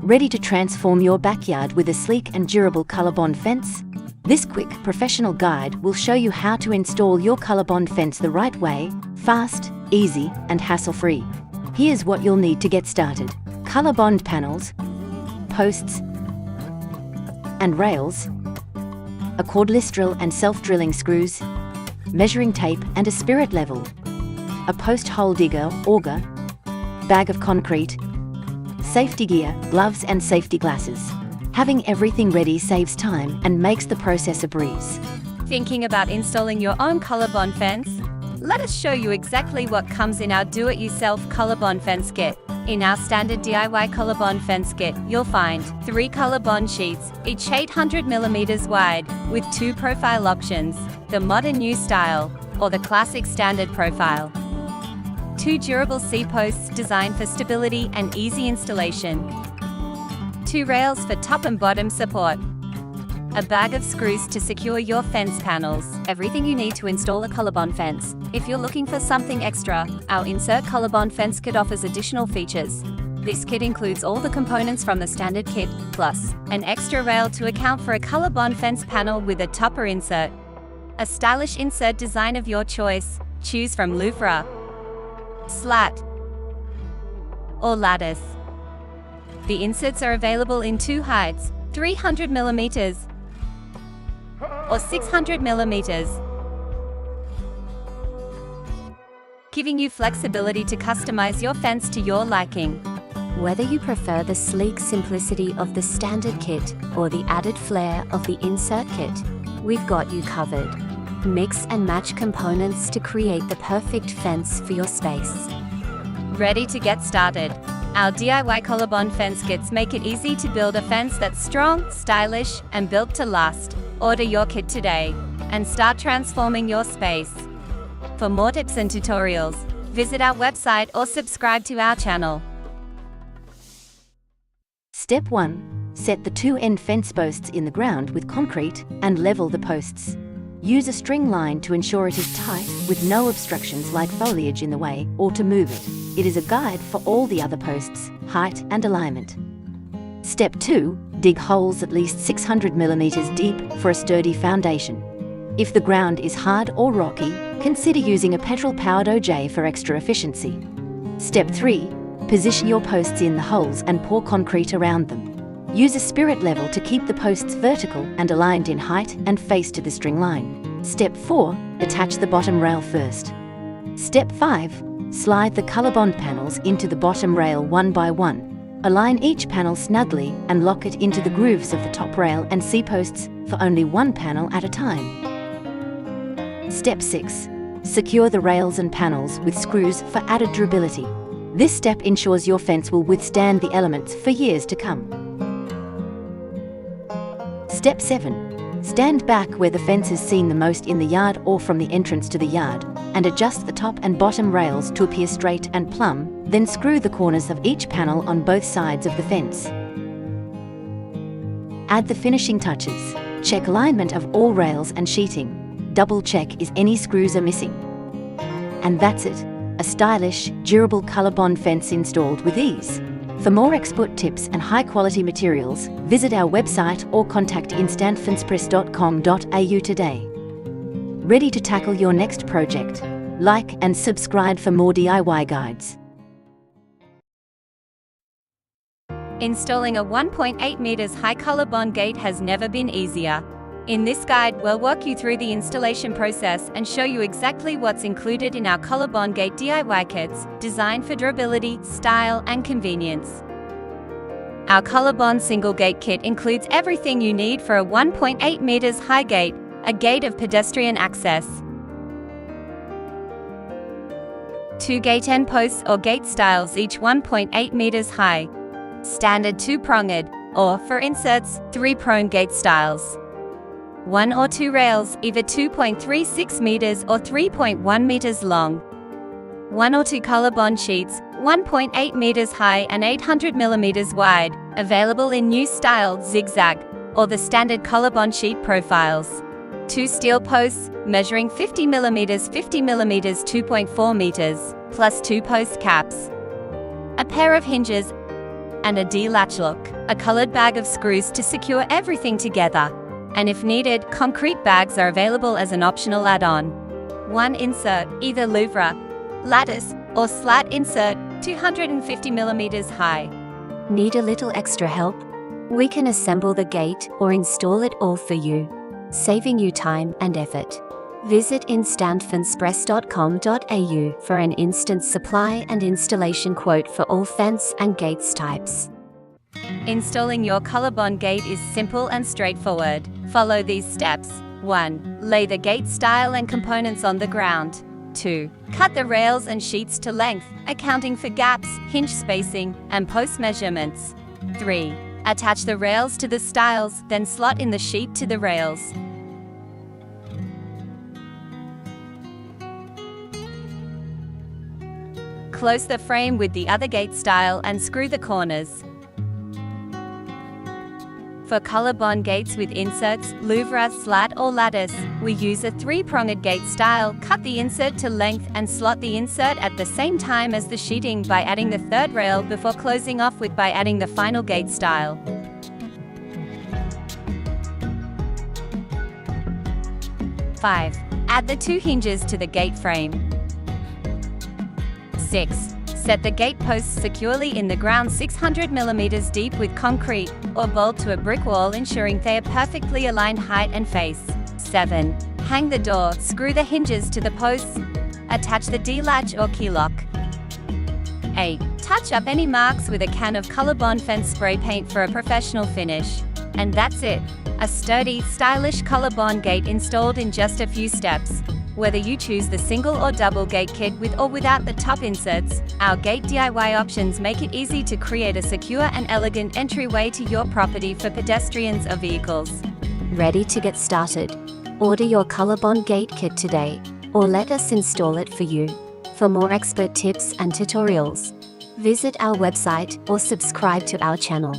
Ready to transform your backyard with a sleek and durable Colorbond fence? This quick, professional guide will show you how to install your Colorbond fence the right way, fast, easy, and hassle-free. Here's what you'll need to get started. Colorbond panels, posts, and rails, a cordless drill and self-drilling screws, measuring tape and a spirit level, a post hole digger, auger, bag of concrete, safety gear, gloves and safety glasses. Having everything ready saves time and makes the process a breeze. Thinking about installing your own Colorbond fence? Let us show you exactly what comes in our do-it-yourself Colorbond Fence Gate. In our standard DIY Colorbond Fence Gate, you'll find 3 Colorbond sheets, each 800mm wide, with 2 profile options, the modern new style, or the classic standard profile. 2 durable C-posts designed for stability and easy installation. 2 rails for top and bottom support. A bag of screws to secure your fence panels. Everything you need to install a Colorbond fence. If you're looking for something extra, our Insert Colorbond Fence Kit offers additional features. This kit includes all the components from the standard kit, plus an extra rail to account for a Colorbond fence panel with a topper insert. A stylish insert design of your choice. Choose from louvre, slat, or lattice. The inserts are available in 2 heights, 300mm or 600mm, giving you flexibility to customize your fence to your liking. Whether you prefer the sleek simplicity of the standard kit or the added flair of the insert kit, we've got you covered. Mix and match components to create the perfect fence for your space. Ready to get started? Our DIY Colorbond Fence Kits make it easy to build a fence that's strong, stylish, and built to last. Order your kit today and start transforming your space. For more tips and tutorials, visit our website or subscribe to our channel. Step 1. Set the 2 end fence posts in the ground with concrete and level the posts. Use a string line to ensure it is tight with no obstructions like foliage in the way or to move it. It is a guide for all the other posts, height and alignment. Step 2. Dig holes at least 600mm deep for a sturdy foundation. If the ground is hard or rocky, consider using a petrol-powered OJ for extra efficiency. Step 3. Position your posts in the holes and pour concrete around them. Use a spirit level to keep the posts vertical and aligned in height and face to the string line. Step 4. Attach the bottom rail first. Step 5. Slide the Colorbond panels into the bottom rail one by one. Align each panel snugly and lock it into the grooves of the top rail and C-posts for only one panel at a time. Step 6. Secure the rails and panels with screws for added durability. This step ensures your fence will withstand the elements for years to come. Step 7. Stand back where the fence is seen the most in the yard or from the entrance to the yard, and adjust the top and bottom rails to appear straight and plumb, then screw the corners of each panel on both sides of the fence. Add the finishing touches. Check alignment of all rails and sheeting. Double check if any screws are missing. And that's it, a stylish, durable Colorbond fence installed with ease. For more expert tips and high-quality materials, visit our website or contact instantfencepress.com.au today. Ready to tackle your next project? Like and subscribe for more DIY guides. Installing a 1.8 meters high Colorbond gate has never been easier. In this guide, we'll walk you through the installation process and show you exactly what's included in our Colorbond Gate DIY kits, designed for durability, style, and convenience. Our Colorbond Single Gate Kit includes everything you need for a 1.8 meters high gate, a gate of pedestrian access. 2 gate end posts or gate styles, each 1.8 meters high. Standard 2-pronged, or, for inserts, 3-pronged gate styles. 1 or 2 rails, either 2.36 meters or 3.1 meters long. 1 or 2 Colorbond sheets, 1.8 meters high and 800mm wide, available in new style zigzag, or the standard Colorbond sheet profiles. 2 steel posts, measuring 50mm 2.4 meters, plus 2 post caps. A pair of hinges, and a D-latch look. A colored bag of screws to secure everything together. And if needed, concrete bags are available as an optional add-on. 1 insert, either louvre, lattice, or slat insert, 250 millimeters high. Need a little extra help? We can assemble the gate or install it all for you, saving you time and effort. Visit instantfencepress.com.au for an instant supply and installation quote for all fence and gates types. Installing your Colorbond gate is simple and straightforward. Follow these steps. 1. Lay the gate style and components on the ground. 2. Cut the rails and sheets to length, accounting for gaps, hinge spacing, and post measurements. 3. Attach the rails to the stiles, then slot in the sheet to the rails. Close the frame with the other gate style and screw the corners. For Colorbond gates with inserts, louvre, slat or lattice, we use a 3-pronged gate style. Cut the insert to length and slot the insert at the same time as the sheeting by adding the 3rd rail before closing off with by adding the final gate style. 5. Add the 2 hinges to the gate frame. 6. Set the gate posts securely in the ground 600 mm deep with concrete, or bolt to a brick wall, ensuring they are perfectly aligned height and face. 7. Hang the door, screw the hinges to the posts, attach the D-latch or key lock. 8. Touch up any marks with a can of Colorbond Fence spray paint for a professional finish. And that's it. A sturdy, stylish Colorbond gate installed in just a few steps. Whether you choose the single or double gate kit with or without the top inserts, our gate DIY options make it easy to create a secure and elegant entryway to your property for pedestrians or vehicles. Ready to get started? Order your Colorbond gate kit today, or let us install it for you. For more expert tips and tutorials, visit our website or subscribe to our channel.